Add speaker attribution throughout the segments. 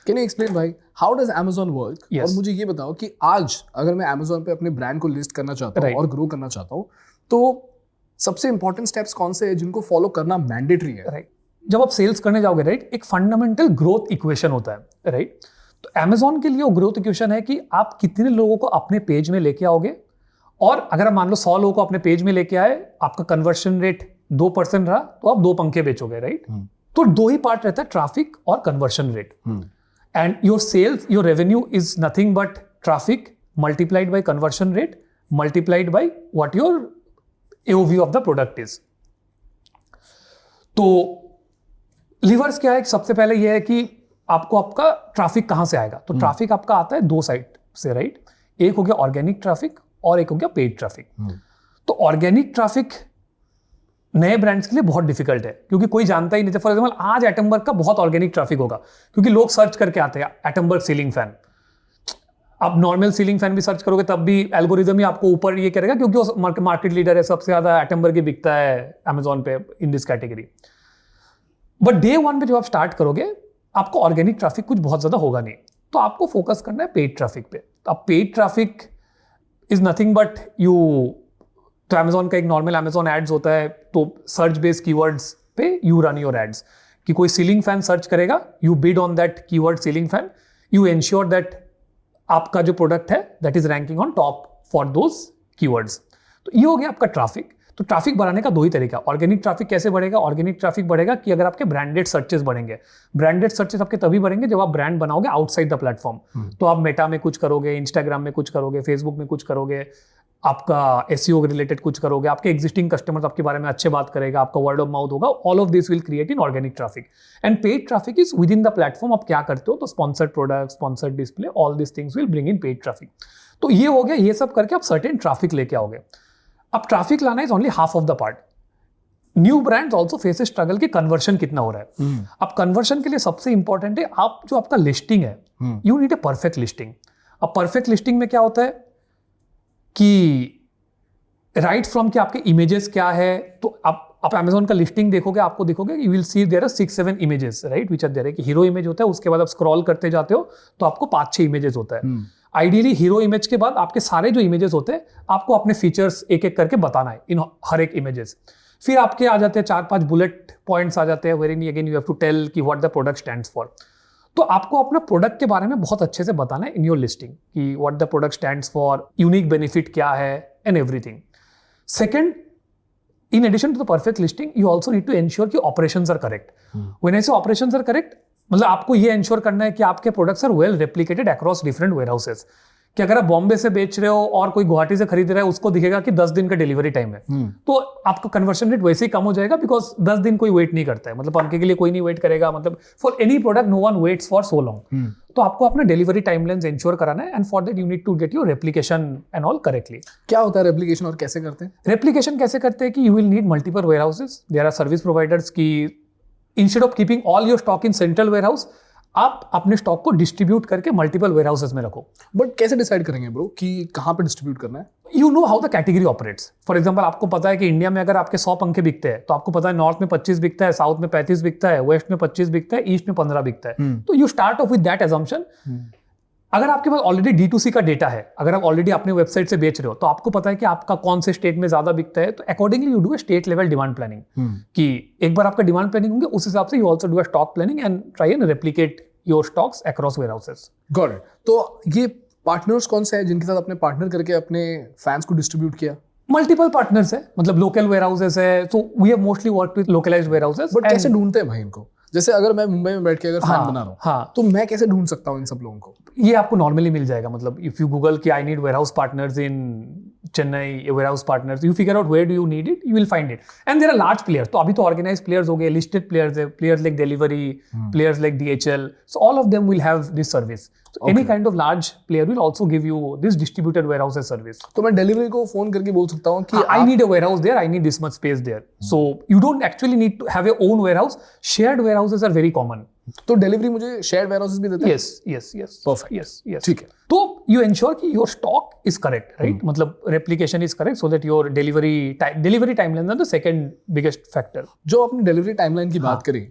Speaker 1: Can you explain भाई how does Amazon work?
Speaker 2: Yes.
Speaker 1: और मुझे ये बताओ कि आज अगर मैं Amazon पे अपने ब्रांड को लिस्ट करना चाहता हूँ
Speaker 2: Right.
Speaker 1: और ग्रो करना चाहता हूँ, तो सबसे इंपॉर्टेंट स्टेप्स कौन से हैं जिनको फॉलो करना मैंडेटरी है?
Speaker 2: राइट, जब आप सेल्स करने जाओगे राइट, एक फंडामेंटल ग्रोथ इक्वेशन होता है राइट. तो Amazon के लिए वो ग्रोथ इक्वेशन है कि आप कितने लोगों को अपने पेज में लेके आओगे, और अगर आप मान लो 100 लोगों को अपने पेज में लेके आए, आपका कन्वर्शन रेट 2% रहा, तो आप 2 पंखे बेचोगे राइट. तो 2 ही पार्ट रहता है, ट्रैफिक और conversion rate. And your sales, your revenue is nothing but traffic multiplied by conversion rate multiplied by what your AOV of the product is. तो लीवर्स क्या है? सबसे पहले यह है कि आपको आपका ट्रैफिक कहां से आएगा. तो ट्रैफिक आपका आता है 2 साइड से राइट. एक हो गया ऑर्गेनिक ट्रैफिक और एक हो गया पेड ट्रैफिक. तो ऑर्गेनिक ट्रैफिक नए ब्रांड्स के लिए बहुत डिफिकल्ट है, क्योंकि कोई जानता ही नहीं था. फॉर एग्जाम्पल आज एटमबर्ग का बहुत ऑर्गेनिक ट्रैफिक होगा, क्योंकि लोग सर्च करके आते हैं एटमबर्ग सीलिंग फैन. आप नॉर्मल सीलिंग फैन भी सर्च करोगे तब भी एल्गोरिदम ही आपको ऊपर ये करेगा, क्योंकि वो मार्केट लीडर है, सबसे ज्यादा एटमबर्ग ही बिकता है Amazon पे in this category. But day 1 पे जब आप स्टार्ट करोगे, आपको ऑर्गेनिक ट्रैफिक कुछ बहुत ज्यादा होगा नहीं. तो आपको फोकस करना है पेड ट्रैफिक पे. अब paid traffic is nothing but you, तो Amazon का एक नॉर्मल Amazon एड्स होता है, तो सर्च बेस्ड कीवर्ड्स पे यू रन योर एड्स. कि कोई सीलिंग फैन सर्च करेगा, you bid on that keyword ceiling fan, you ensure that आपका जो प्रोडक्ट है that is ranking on top for those keywords. तो ये हो गया आपका ट्रैफिक. तो ट्रैफिक बढ़ाने का 2 ही तरीका. ऑर्गेनिक ट्रैफिक कैसे बढ़ेगा? ऑर्गेनिक ट्रैफिक बढ़ेगा कि अगर आपके ब्रांडेड सर्चेस बढ़ेंगे. ब्रांडेड सर्चेस आपके तभी बढ़ेंगे जब आप ब्रांड बनाओगे आउटसाइड द प्लेटफॉर्म. तो आप मेटा में कुछ करोगे, इंस्टाग्राम में कुछ करोगे, फेसबुक में कुछ करोगे, आपका SEO रिलेटेड कुछ करोगे, आपके एग्जिस्टिंग कस्टमर्स आपके बारे में अच्छे बात करेगा, आपका वर्ड ऑफ माउथ होगा. All of this will create in organic traffic. And paid traffic is with in the platform. आप क्या करते हो? तो sponsored product, sponsored display, all this things will bring in paid traffic. तो ये हो गया. ये सब करके आप सर्टेन ट्रैफिक लेके आओगे. अब ट्रैफिक लाना is only half of the part. New brands also face struggle कि कन्वर्शन कितना हो रहा है. अब कन्वर्शन के लिए सबसे इंपॉर्टेंट है आप जो आपका लिस्टिंग है, you need a perfect listing. अब परफेक्ट लिस्टिंग में क्या होता है कि राइट फ्रॉम कि आपके इमेजेस क्या है. तो आप Amazon का लिस्टिंग देखोगे, आपको देखोगे you will see there are 6-7 images right which are there. कि हीरो इमेज होता है, उसके बाद आप स्क्रॉल करते जाते हो तो आपको 5-6 इमेजेस होता है. आइडियली हीरो इमेज के बाद आपके सारे जो इमेजेस होते हैं आपको अपने फीचर्स एक एक करके बताना है इन हर एक इमेजेस. फिर आपके आ जाते हैं 4-5 बुलेट पॉइंट्स आ जाते हैं where again you have to tell कि what the product stands for. तो आपको अपना प्रोडक्ट के बारे में बहुत अच्छे से बताना है इन योर लिस्टिंग कि what the product stands for, unique benefit क्या है and everything. Second, in addition to the perfect listing, you also need to ensure कि operations are correct. When I say operations are correct, मतलब आपको ये ensure करना है कि आपके products are well replicated across different warehouses. कि अगर आप बॉम्बे से बेच रहे हो और कोई गुवाहाटी से खरीद रहा है, उसको दिखेगा कि 10 दिन का डिलीवरी टाइम है. तो आपका कन्वर्शन रेट वैसे ही कम हो जाएगा, बिकॉज 10 दिन कोई वेट नहीं करता है. मतलब पंखे के लिए कोई नहीं वेट करेगा. मतलब for any product no one waits for so long. तो आपको अपना डिलीवरी टाइमलाइंस इंश्योर कराना है. And for that you need to get your replication and all correctly.
Speaker 1: क्या होता है रेप्लिकेशन और कैसे करते हैं?
Speaker 2: रेप्लिकेशन कैसे करते हैं कि you will need multiple warehouses. There are service providers की instead of keeping all your stock in central warehouse, आप अपने स्टॉक को डिस्ट्रीब्यूट करके मल्टीपल वेयर हाउसेस में रखो.
Speaker 1: बट कैसे डिसाइड करेंगे ब्रो कि कहाँ पे डिस्ट्रीब्यूट करना है?
Speaker 2: You know how the category operates. For example आपको पता है कि इंडिया में अगर आपके 100 पंखे बिकते हैं तो आपको पता है नॉर्थ में 25 बिकता है, साउथ में 35 बिकता है, वेस्ट में 25 बिकता है, ईस्ट में 15 बिकता है. तो you start of with that assumption. अगर आपके पास ऑलरेडी D2C का डेटा है, अगर आप ऑलरेडी अपने वेबसाइट से बेच रहे हो, तो आपको पता है कि आपका कौन से स्टेट में ज्यादा बिकता है. तो accordingly you do a state level demand planning. कि एक बार आपका डिमांड प्लानिंग होंगे, उस हिसाब से you also do a stock planning and try and replicate your stocks across warehouses.
Speaker 1: Got it. तो ये पार्टनर्स कौन से हैं जिनके साथ आपने पार्टनर करके अपने फैंस को डिस्ट्रीब्यूट किया?
Speaker 2: मल्टीपल पार्टनर्स है, मतलब लोकल वेयरहाउसेस है. So we have mostly worked with localised warehouses.
Speaker 1: But कैसे ढूंढते हैं भाई इनको? जैसे अगर मैं मुंबई में बैठ के अगर फैन बना रहा हूँ, तो मैं कैसे ढूंढ सकता हूँ इन सब लोगों को?
Speaker 2: ये आपको नॉर्मली मिल जाएगा. मतलब इफ यू गूगल कि I need warehouse partners in Chennai, warehouse partners, you figure out where do you need it, you will find it. And there are large players. तो अभी तो ऑर्गेनाइज्ड प्लेयर्स हो गए, लिस्टेड प्लेयर्स है, players like delivery, players like DHL. So all of them will have this service. So any kind of large player will also give you this distributed warehouses service.
Speaker 1: तो मैं delivery को phone करके बोल सकता हूँ कि
Speaker 2: I need a warehouse there, I need this much space there. So you don't actually need to have your own warehouse. Shared warehouses are very common.
Speaker 1: तो delivery मुझे शेयर्ड वेयरहाउसेस भी देते हैं?
Speaker 2: Yes.
Speaker 1: Perfect.
Speaker 2: Yes.
Speaker 1: ठीक है.
Speaker 2: तो you ensure कि your stock is correct, right? मतलब replication is correct so that your delivery timeline is the second biggest factor.
Speaker 1: जो आपने डिलीवरी टाइमलाइन की बात करी,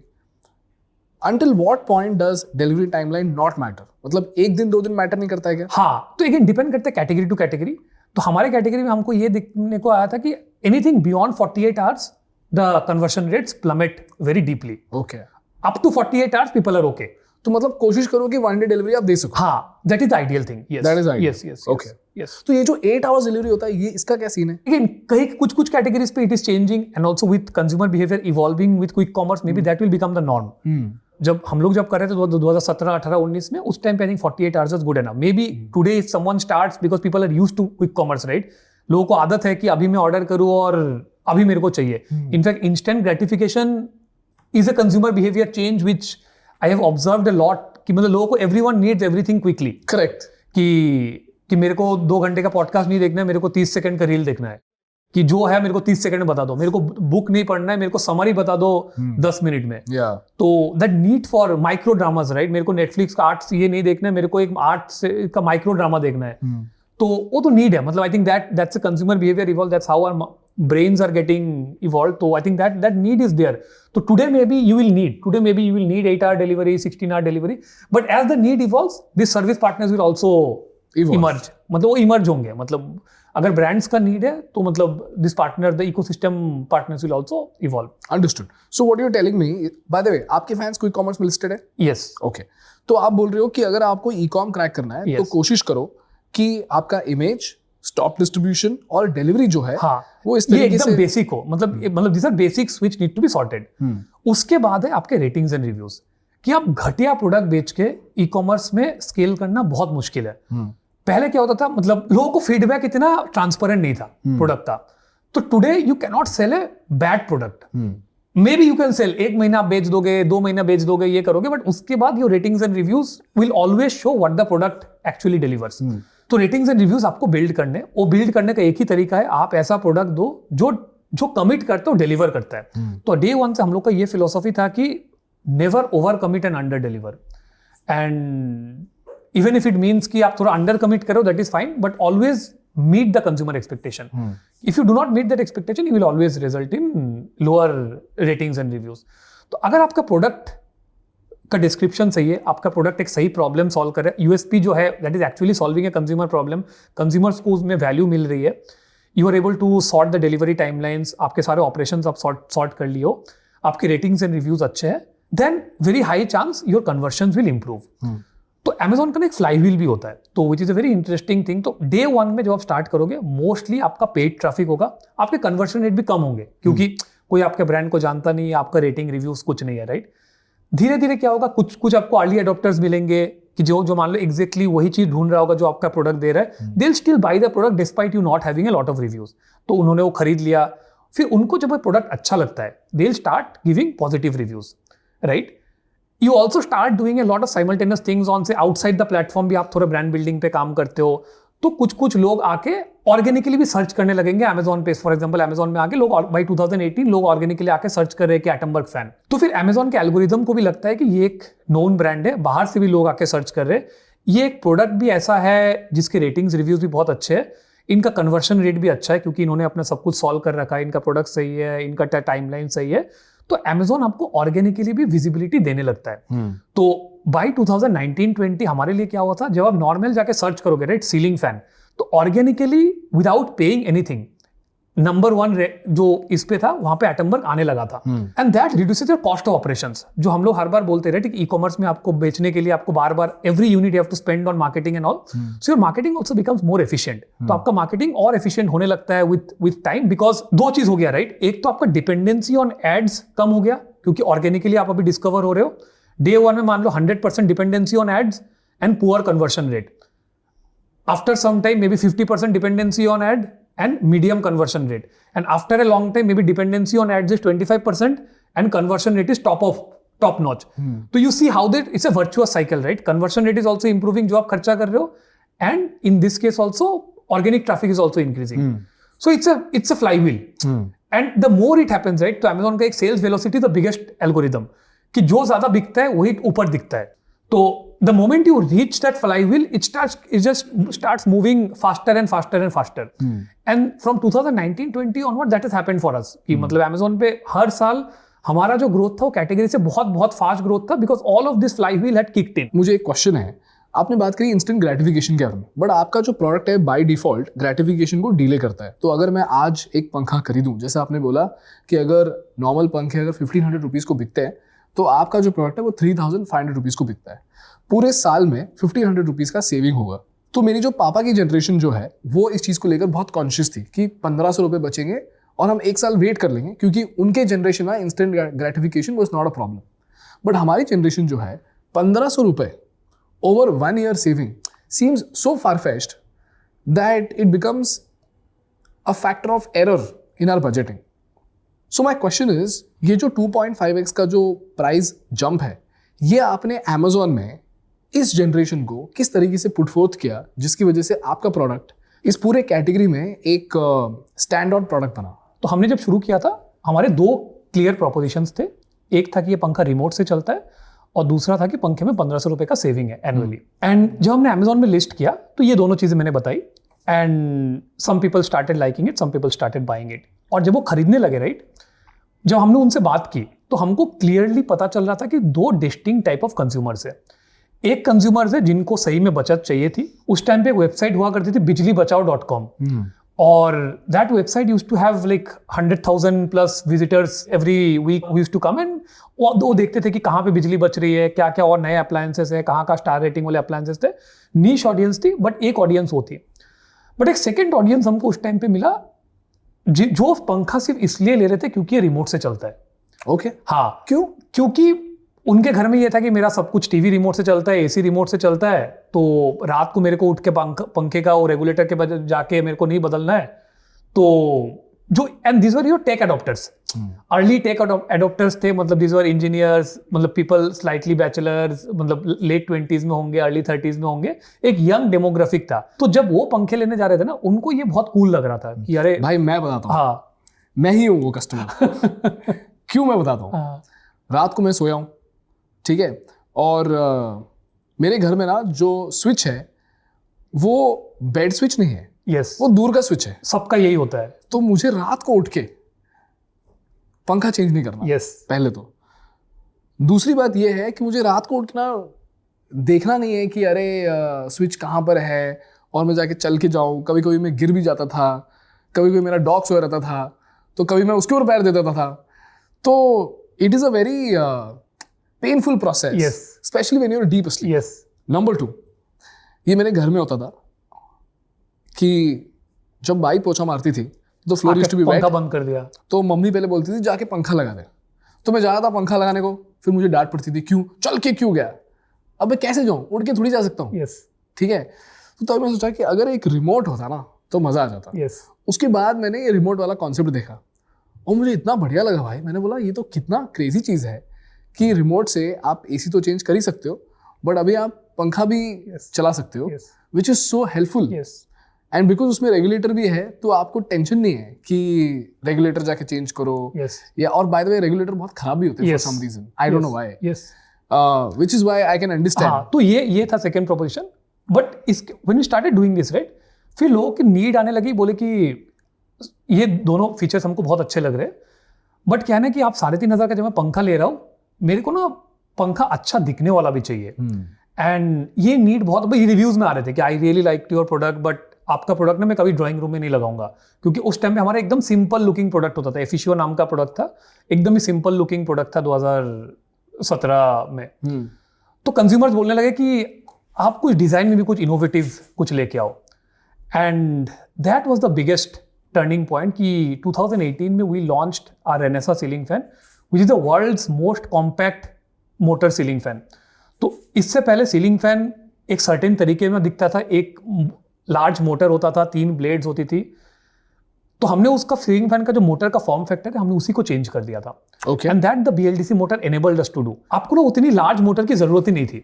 Speaker 1: Until what point does delivery timeline not matter? मतलब एक दिन 2 दिन मैटर नहीं करता है क्या?
Speaker 2: हाँ, तो अगेन डिपेंड करता है कैटेगरी टू कैटेगरी. तो हमारे कैटेगरी में हमको ये देखने को आया था कि anything beyond 48 hours the conversion rates plummet very deeply.
Speaker 1: Okay.
Speaker 2: Up to 48 hours people are okay.
Speaker 1: तो मतलब कोशिश करो कि 1 डे डिलीवरी आप दे सको.
Speaker 2: हाँ, that is the ideal thing. Yes,
Speaker 1: That is ideal.
Speaker 2: Yes, yes.
Speaker 1: Okay.
Speaker 2: Yes.
Speaker 1: तो ये जो 8 आवर्स डिलीवरी होता है, ये इसका क्या सीन है?
Speaker 2: Again, कहीं कुछ कैटेगरीज पे it is changing and also with consumer behaviour evolving with quick commerce may be that will become the norm. जब हम लोग कर रहे थे 2017, 18, 19 में, उस टाइम पे I think 48 hours is good enough. Maybe today if someone starts because people are used to quick commerce, right? लोगों को आदत है कि अभी मैं ऑर्डर करूं और अभी मेरे को चाहिए. In fact instant gratification is a consumer behaviour change which I have observed a lot. कि मतलब लोगों को everyone needs everything quickly.
Speaker 1: Correct.
Speaker 2: कि मेरे को 2 घंटे का पॉडकास्ट नहीं देखना है, मेरे को 30 सेकंड का रील देखना है. कि जो है मेरे को 30 सेकंड में बता दो, मेरे को बुक नहीं पढ़ना है, मेरे को समरी बता दो 10 मिनट में. तो that need for micro dramas, right? मेरे को नेटफ्लिक्स का 8 ये नहीं देखना है, मेरे को एक 8 का माइक्रो ड्रामा देखना है. तो वो तो नीड है. मतलब I think that's a consumer behaviour evolve. That's how our brains are getting evolved. So I think that need is there. So today maybe you will need 8-hour delivery, 16-hour delivery. But as the need evolves, these service partners will also emerge. मतलब वो emerge होंगे. मतलब अगर brands का need है तो मतलब this partner, the ecosystem partners will also evolve.
Speaker 1: Understood. So what you're telling me, by the way, आपके fans quick commerce में listed है?
Speaker 2: Yes.
Speaker 1: Okay. तो आप बोल रहे हो कि अगर आपको e-com क्रैक करना है तो कोशिश करो कि आपका इमेज, स्टॉप डिस्ट्रीब्यूशन और डिलीवरी जो है,
Speaker 2: हाँ,
Speaker 1: वो इस तरीके
Speaker 2: एकदम
Speaker 1: से
Speaker 2: बेसिक हो. मतलब these are basics which need to be sorted. उसके बाद है आपके रेटिंग्स एंड रिव्यूज. कि आप घटिया प्रोडक्ट बेच के ई कॉमर्स में स्केल करना बहुत मुश्किल है. पहले क्या होता था, मतलब लोगों को फीडबैक इतना ट्रांसपेरेंट नहीं था प्रोडक्ट का. तो today you can not sell a bad product. Maybe you can sell, 1 महीना आप बेच दोगे, 2 महीना बेच दोगे, ये करोगे, बट उसके बाद your ratings and reviews will always show what the product actually delivers. तो रेटिंग्स एंड रिव्यूज आपको बिल्ड करने, वो बिल्ड करने का एक ही तरीका है, आप ऐसा प्रोडक्ट दो जो कमिट करते हो, डिलीवर करता है. तो डे 1 से हम लोग का ये फिलोसॉफी था कि never over commit and under deliver. And even if it means कि आप थोड़ा अंडर कमिट करो, that is fine, but always meet the consumer expectation. If you do not meet that expectation, you will always result in lower ratings and reviews. तो अगर आपका product का description सही है, आपका प्रोडक्ट एक सही प्रॉब्लम सॉल्व कर रहा है, यूएसपी जो है that is actually solving a consumer problem, consumers को उसमें वैल्यू मिल रही है, you are able to sort the delivery timelines, आपके सारे ऑपरेशंस आप सॉर्ट कर लियो, आपके रेटिंग्स एंड रिव्यूज अच्छे हैं, then very high chance your conversions will improve. तो Amazon का ना एक फ्लाई व्हील भी होता है, तो which is a very interesting thing. तो डे 1 में जब आप स्टार्ट करोगे, मोस्टली आपका पेड ट्रैफिक होगा, आपके कन्वर्शन रेट भी कम होंगे, क्योंकि कोई आपके ब्रांड को जानता नहीं है, आपका रेटिंग रिव्यूज कुछ नहीं है, राइट? धीरे धीरे क्या होगा, कुछ आपको अर्ली अडॉप्टर्स मिलेंगे कि जो मान लो एग्जैक्टली वही चीज ढूंढ रहा होगा जो आपका प्रोडक्ट दे रहा है. They will still by the product despite you not having a lot of reviews. तो उन्होंने वो खरीद लिया, फिर उनको जब वो प्रोडक्ट अच्छा लगता है, they will start giving positive reviews, right? You also start doing a lot of simultaneous things on say outside the platform भी आप थोड़ा ब्रांड बिल्डिंग पे काम करते हो, तो कुछ लोग आके ऑर्गेनिकली भी सर्च करने लगेंगे Amazon पे. फॉर एग्जांपल Amazon में आके लोग बाई 2018 लोग ऑर्गेनिकली आके सर्च कर रहे हैं कि एटमबर्ग फैन. तो फिर Amazon के एल्गोरिदम को भी लगता है कि ये एक नोन ब्रांड है, बाहर से भी लोग आके सर्च कर रहे हैं, ये एक प्रोडक्ट भी ऐसा है जिसके रेटिंग्स रिव्यूज भी बहुत अच्छे हैं, इनका कन्वर्शन रेट भी अच्छा है क्योंकि इन्होंने अपना सब कुछ सॉल्व कर रखा है, इनका प्रोडक्ट सही है, इनका टाइमलाइन सही है. तो Amazon आपको ऑर्गेनिकली भी विजिबिलिटी देने लगता है. तो बाई 2019-20 हमारे लिए क्या हुआ था, जब आप नॉर्मल जाके सर्च करोगे, राइट, सीलिंग फैन, तो organically without paying anything number 1 जो इस पे था वहां पे एटमबर्ग आने लगा था. And that reduces your cost of operations. जो हम लोग हर बार बोलते रहे ई कॉमर्स में आपको बेचने के लिए आपको बार बार every unit you have to spend on marketing and all, so your marketing also becomes more efficient. तो आपका मार्केटिंग और एफिशिएंट होने लगता है विद टाइम, बिकॉज 2 चीज हो गया, राइट? एक तो आपका डिपेंडेंसी ऑन एड्स कम हो गया क्योंकि ऑर्गेनिकली आप अभी डिस्कवर हो रहे हो. डे 1 में मान लो 100% dependency on ads and poor conversion rate. After some time maybe 50% dependency on ad and medium conversion rate, and after a long time maybe dependency on ads is 25% and conversion rate is top notch. So you see how that it's a virtuous cycle, right? Conversion rate is also improving जो आप खर्चा कर रहे हो, and in this case also organic traffic is also increasing. So it's a flywheel. And the more it happens, right? तो Amazon का एक sales velocity the biggest algorithm कि जो ज्यादा बिकता है वही ऊपर दिखता है. तो the moment you reach that flywheel, it just starts moving faster and faster and faster. And from 2019-20 onward, that has happened for us. कि मतलब Amazon पे हर साल हमारा जो ग्रोथ था वो कैटेगरी से बहुत बहुत फास्ट ग्रोथ था, because all of this flywheel had kicked in.
Speaker 1: मुझे एक क्वेश्चन है, आपने बात करी इंस्टेंट ग्रेटिफिकेशन के बारे में, बट आपका जो प्रोडक्ट है बाय डिफॉल्ट ग्रेटिफिकेशन को डिले करता है। तो अगर मैं आज एक पंखा खरीदूं, जैसे आपने बोला कि अगर नॉर्मल पंखे अगर 1500 रुपीज़ को बिकते हैं, तो आपका जो प्रोडक्ट है वो 3500 रुपीज़ को बिकता है। पूरे साल में 1500 रुपीज़ का सेविंग होगा। तो मेरी जो पापा की जनरेशन जो है वो इस चीज़ को लेकर बहुत कॉन्शियस थी कि 1500 रुपये बचेंगे और हम एक साल वेट कर लेंगे, क्योंकि उनके जनरेशन में instant gratification was not a problem. But हमारी जनरेशन जो है 1500 रुपये over 1 year saving seems so far-fetched that it becomes a factor of error in our budgeting. So my question is, ये जो 2.5x का जो प्राइस जंप है, ये आपने Amazon में इस जनरेशन को किस तरीके से पुट फोर्थ किया, जिसकी वजह से आपका प्रोडक्ट इस पूरे कैटेगरी में एक स्टैंड आउट प्रोडक्ट बना?
Speaker 2: तो हमने जब शुरू किया था, हमारे 2 क्लियर प्रोपोजिशंस थे। एक था कि ये पंखा रिमोट से चलता है, और दूसरा था कि पंखे में 1500 रुपए का सेविंग है एनुअली। एंड जब हमने अमेजोन में लिस्ट किया तो ये दोनों चीजें मैंने बताई, and some people started liking it, some people started buying it. और जब वो खरीदने लगे, राइट, जब हमने उनसे बात की तो हमको क्लियरली पता चल रहा था कि 2 डिस्टिंक्ट टाइप ऑफ कंज्यूमर्स है। एक कंज्यूमर्स है जिनको सही में बचत चाहिए थी। उस टाइम पे एक वेबसाइट हुआ करती थी bijlibachao.com, और that website used to have like 100,000 plus visitors every week who used to come, and वो देखते थे कि कहाँ पे बिजली बच रही है, क्या क्या और नए अप्लायंसेस है, कहाँ का स्टार रेटिंग वाले अप्लायंसेस थे। नीश ऑडियंस थी, बट एक ऑडियंस होती। बट एक सेकेंड ऑडियंस हमको उस टाइम पे मिला जो पंखा सिर्फ इसलिए ले रहे थे क्योंकि ये रिमोट से चलता है।
Speaker 1: ओके,
Speaker 2: हाँ, क्यों? क्योंकि उनके घर में ये था कि मेरा सब कुछ टीवी रिमोट से चलता है, एसी रिमोट से चलता है, तो रात को मेरे को उठ के पंखे का और रेगुलेटर के बजाय जाके मेरे को नहीं बदलना है। तो जो and this were your tech adopters, early tech adopters थे, मतलब दिस वर इंजीनियर्स, मतलब पीपल स्लाइटली बैचलर्स, मतलब लेट 20s में होंगे, अर्ली 30s में होंगे, एक यंग डेमोग्राफिक था। तो जब वो पंखे लेने जा रहे थे ना, उनको ये बहुत कूल लग रहा था कि अरे
Speaker 1: भाई मैं बताता हूँ,
Speaker 2: हाँ
Speaker 1: मैं ही हूँ वो कस्टमर। क्यों मैं बताता हूँ,
Speaker 2: हाँ,
Speaker 1: रात को मैं सोया हूँ, ठीक है, और मेरे घर में ना जो स्विच है वो बेड स्विच नहीं है,
Speaker 2: यस,
Speaker 1: वो दूर का स्विच है।
Speaker 2: सबका यही होता है।
Speaker 1: तो मुझे रात को उठ के पंखा चेंज नहीं करना,
Speaker 2: यस,
Speaker 1: पहले तो। दूसरी बात ये है कि मुझे रात को उठना देखना नहीं है कि अरे स्विच कहाँ पर है और मैं जाके चल के जाऊँ। कभी कभी मैं गिर भी जाता था, कभी कभी मेरा डॉग सोया रहता था, तो कभी मैं उसके ऊपर पैर दे देता था। तो it is a very painful process, specially when you are deep asleep.
Speaker 2: Yes.
Speaker 1: Number 2, ये मेरे घर में होता था कि जब बाई पोछा मारती थी तो floor used to be wet,
Speaker 2: पंखा बंद कर दिया
Speaker 1: तो मम्मी पहले बोलती थी जाके पंखा लगा दे। तो मैं जाता था पंखा लगाने को, फिर मुझे डांट पड़ती थी, क्यों चल के क्यों गया, अब मैं कैसे जाऊँ, उठ के थोड़ी जा सकता हूँ।
Speaker 2: यस,
Speaker 1: ठीक है, तो तब मैं सोचा कि अगर एक रिमोट होता ना तो मजा आ जाता।
Speaker 2: यस।
Speaker 1: उसके बाद मैंने ये रिमोट वाला कॉन्सेप्ट देखा और मुझे इतना बढ़िया लगा भाई। मैंने बोला ये तो कितना क्रेजी चीज़ है कि रिमोट से आप एसी तो चेंज कर ही सकते हो, बट अभी आप पंखा भी चला सकते हो, which is so helpful. And because उसमें रेगुलेटर भी है तो आपको टेंशन नहीं है कि रेगुलेटर जाके चेंज करो। या और बाय द वे रेगुलेटर बहुत खराब भी होते हैं for some reason, I don't know why, which is why I can understand.
Speaker 2: तो ये था सेकंड प्रोपोजिशन। बट इसके when we started doing this, right, फिर लोगों की नीड आने लगी, बोले कि ये दोनों फीचर्स हमको बहुत अच्छे लग रहे हैं, बट क्या है ना कि आप 3,500 का जब मैं पंखा ले रहा हूँ, मेरे को ना पंखा अच्छा दिखने वाला भी चाहिए। एंड ये नीड बहुत रिव्यूज में आ रहे थे कि I really like your product, but आपका प्रोडक्ट ना मैं कभी ड्राइंग रूम में नहीं लगाऊंगा, क्योंकि उस टाइम पे हमारा एकदम सिंपल लुकिंग प्रोडक्ट होता था। एफिशियो नाम का प्रोडक्ट था, एकदम ही सिंपल लुकिंग प्रोडक्ट था 2017 में। तो कंज्यूमर्स बोलने लगे कि आप कुछ डिजाइन में भी कुछ इनोवेटिव कुछ लेके आओ। And that was the biggest turning point कि 2018 में we launched our Renesa ceiling fan, which is the world's most compact motor ceiling fan. तो इससे पहले सीलिंग फैन एक सर्टेन तरीके में दिखता था, एक लार्ज मोटर होता था, 3 ब्लेड्स होती थी। तो हमने उसका सीलिंग फैन का जो मोटर का फॉर्म फैक्टर है, हमने उसी को चेंज कर दिया था। And that the BLDC motor enabled us to do. आपको ना उतनी लार्ज मोटर की जरूरत ही नहीं थी।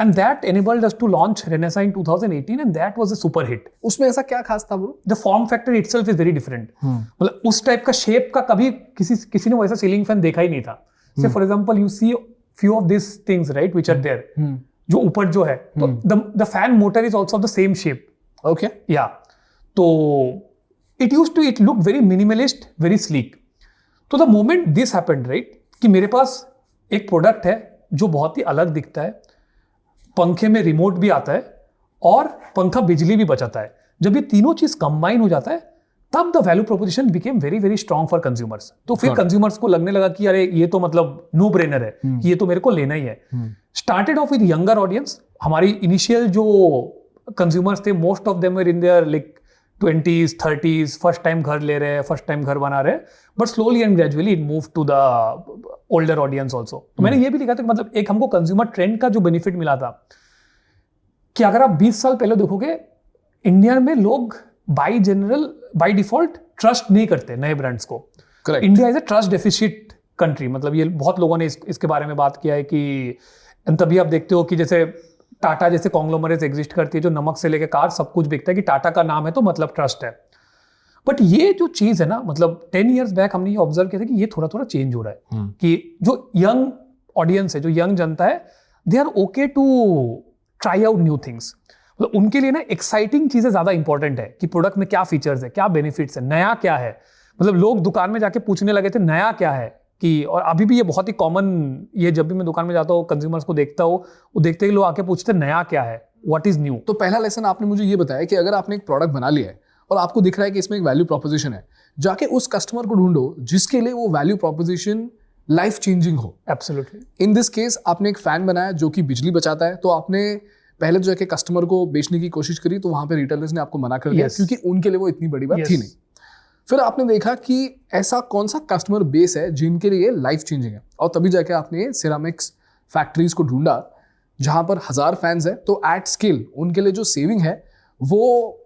Speaker 2: And that enabled us to launch Renesa in 2018, and that was a super hit.
Speaker 1: उसमें ऐसा क्या खास था bro?
Speaker 2: The form factor itself is very different. मतलब उस टाइप का शेप का कभी किसी ने वैसा सीलिंग फैन देखा ही नहीं था। Say for example you see few of this things, right, which are there, जो ऊपर जो है, तो the fan motor is also of the same shape.
Speaker 1: Okay.
Speaker 2: Yeah. So it looked very minimalist, very sleek. So the moment this happened, right, कि मेरे पास एक product है जो बहुत ही अलग दिखता है, पंखे में रिमोट भी आता है और पंखा बिजली भी बचाता है। जब ये तीनों चीज कंबाइन हो जाता है तब the value proposition became very very strong for consumers. तो फिर कंज्यूमर्स को लगने लगा कि अरे ये तो मतलब नो ब्रेनर है, कि ये तो मेरे को लेना ही है। Started off with younger audience. हमारी इनिशियल जो कंज्यूमर्स थे most of them were in their like 20s 30s, first time घर ले रहे हैं, फर्स्ट टाइम घर बना रहे हैं, but slowly and gradually it move to the older audience also. तो मैंने ये भी लिखा था कि मतलब एक हमको कंज्यूमर ट्रेंड का जो बेनिफिट मिला था कि अगर आप 20 साल पहले देखोगे इंडिया में लोग बाय डिफॉल्ट ट्रस्ट नहीं करते नए ब्रांड्स को। India is a trust deficit country. मतलब ये बहुत लोगों ने इसके बारे में बात किया है कि तभी आप देखते हो कि जैसे टाटा जैसे कॉन्ग्लोमरेट्स एग्जिस्ट करती है जो नमक से लेके कार सब कुछ बिकता है कि टाटा का नाम है तो मतलब ट्रस्ट है। बट ये जो चीज है ना, मतलब 10 years बैक हमने ये ऑब्जर्व किया था कि ये थोड़ा थोड़ा चेंज हो रहा है कि जो यंग ऑडियंस है, जो यंग जनता है, they are okay to try out new things. मतलब उनके लिए ना एक्साइटिंग चीजें ज्यादा इंपॉर्टेंट है कि प्रोडक्ट में क्या फीचर्स है, क्या बेनिफिट्स है, नया क्या है। मतलब लोग दुकान में जाके पूछने लगे थे नया क्या है कि, और अभी भी ये बहुत ही कॉमन, ये जब भी मैं दुकान में जाता हूँ कंज्यूमर्स को देखता हूँ, वो देखते ही लोग आके पूछते हैं नया क्या है, व्हाट इज न्यू।
Speaker 1: तो पहला लेसन आपने मुझे ये बताया कि अगर आपने एक प्रोडक्ट बना लिया है और आपको दिख रहा है कि इसमें एक वैल्यू प्रोपोजिशन है, जाके उस कस्टमर को ढूंढो जिसके लिए वो वैल्यू प्रोपोजिशन लाइफ चेंजिंग हो।
Speaker 2: एब्सोल्युटली।
Speaker 1: इन दिस केस आपने एक फैन बनाया जो कि बिजली बचाता है, तो आपने पहले तो जाके कस्टमर को बेचने की कोशिश करी, तो वहां पे रिटेलर्स ने आपको मना कर दिया क्योंकि उनके लिए वो इतनी बड़ी बात थी नहीं। फिर आपने देखा कि ऐसा कौन सा कस्टमर बेस है जिनके लिए लाइफ चेंजिंग है, और तभी जाके आपने सिरामिक्स फैक्ट्रीज को ढूंढा जहां पर 1000 फैंस है, तो एट स्केल उनके लिए जो सेविंग है वो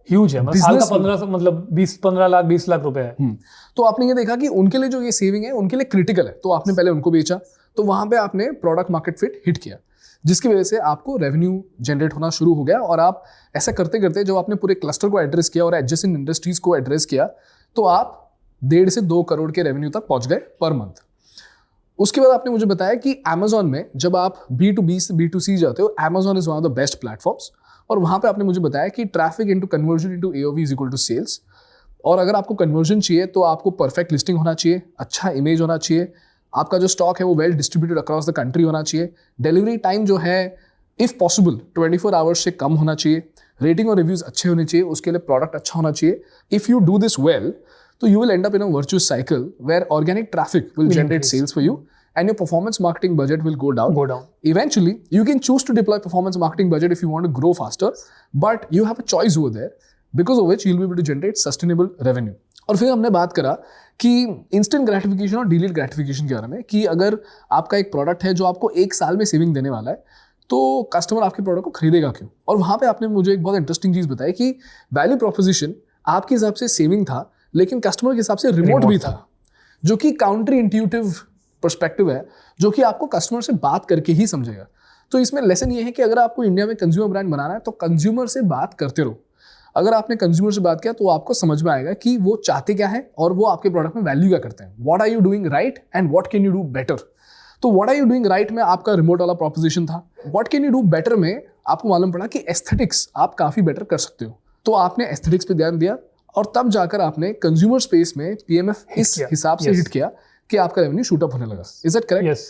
Speaker 2: ह्यूज है। साल का 15 मतलब 20-15 लाख 20 लाख रुपए है।
Speaker 1: तो आपने ये देखा कि उनके लिए जो ये सेविंग है उनके लिए क्रिटिकल है, तो आपने पहले उनको बेचा, तो वहां पे आपने प्रोडक्ट मार्केट फिट हिट किया, जिसकी वजह से आपको रेवेन्यू जनरेट होना शुरू हो गया। और आप ऐसा करते करते जब आपने पूरे क्लस्टर को एड्रेस किया और एडजेसेंट इंडस्ट्रीज को एड्रेस किया, तो आप 1.5 से 2 करोड़ के रेवेन्यू तक पहुंच गए पर मंथ। उसके बाद आपने मुझे बताया कि Amazon में जब आप B2B से B2C जाते हो, Amazon is one of the best platforms, और वहां पे आपने मुझे बताया कि traffic into conversion into AOV is equal to sales. और अगर आपको कन्वर्जन चाहिए तो आपको परफेक्ट लिस्टिंग होना चाहिए, अच्छा इमेज होना चाहिए, आपका जो स्टॉक है वो well distributed across the country होना चाहिए, डिलीवरी टाइम जो है इफ पॉसिबल 24 आवर्स से कम होना चाहिए, रेटिंग और रिव्यूज अच्छे होने चाहिए, उसके लिए प्रोडक्ट अच्छा होना चाहिए। If you do this well, तो you will end up in a virtuous cycle where organic traffic will generate sales for you and your performance marketing budget will go down. Eventually, you can choose to deploy performance marketing budget if you want to grow faster, but you have a choice over there because of which you'll be able to generate sustainable revenue. और फिर हमने बात करा कि instant gratification और delayed gratification के बारे में, कि अगर आपका एक प्रोडक्ट है जो आपको 1 साल में सेविंग देने वाला है, तो कस्टमर आपके प्रोडक्ट को खरीदेगा क्यों। और वहाँ पे आपने मुझे एक बहुत इंटरेस्टिंग चीज़ बताई कि वैल्यू प्रोपोजिशन आपके हिसाब से सेविंग था, लेकिन कस्टमर के हिसाब से रिमोट भी था, जो कि काउंटर इंट्यूटिव पर्सपेक्टिव है, जो कि आपको कस्टमर से बात करके ही समझेगा। तो इसमें लेसन ये है कि अगर आपको इंडिया में कंज्यूमर ब्रांड बनाना है तो कंज्यूमर से बात करते रहो। अगर आपने कंज्यूमर से बात किया तो आपको समझ में आएगा कि वो चाहते क्या है और वो आपके प्रोडक्ट में वैल्यू क्या करते हैं। What are you doing right and what can you do better. तो what are you doing right में आपका रिमोट वाला प्रोपोजिशन था। What can you do better में आपको मालूम पड़ा कि एस्थेटिक्स आप काफ़ी बेटर कर सकते हो, तो आपने एस्थेटिक्स पे ध्यान दिया, और तब जाकर आपने कंज्यूमर स्पेस में PMF इस हिसाब से हिट किया कि आपका रेवेन्यू शूट अप होने लगा। Is that correct?
Speaker 2: Yes.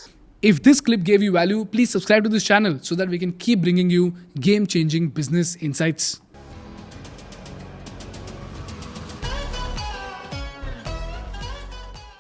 Speaker 3: If this clip gave you value, please subscribe to this channel so that we can keep bringing you game-changing business insights.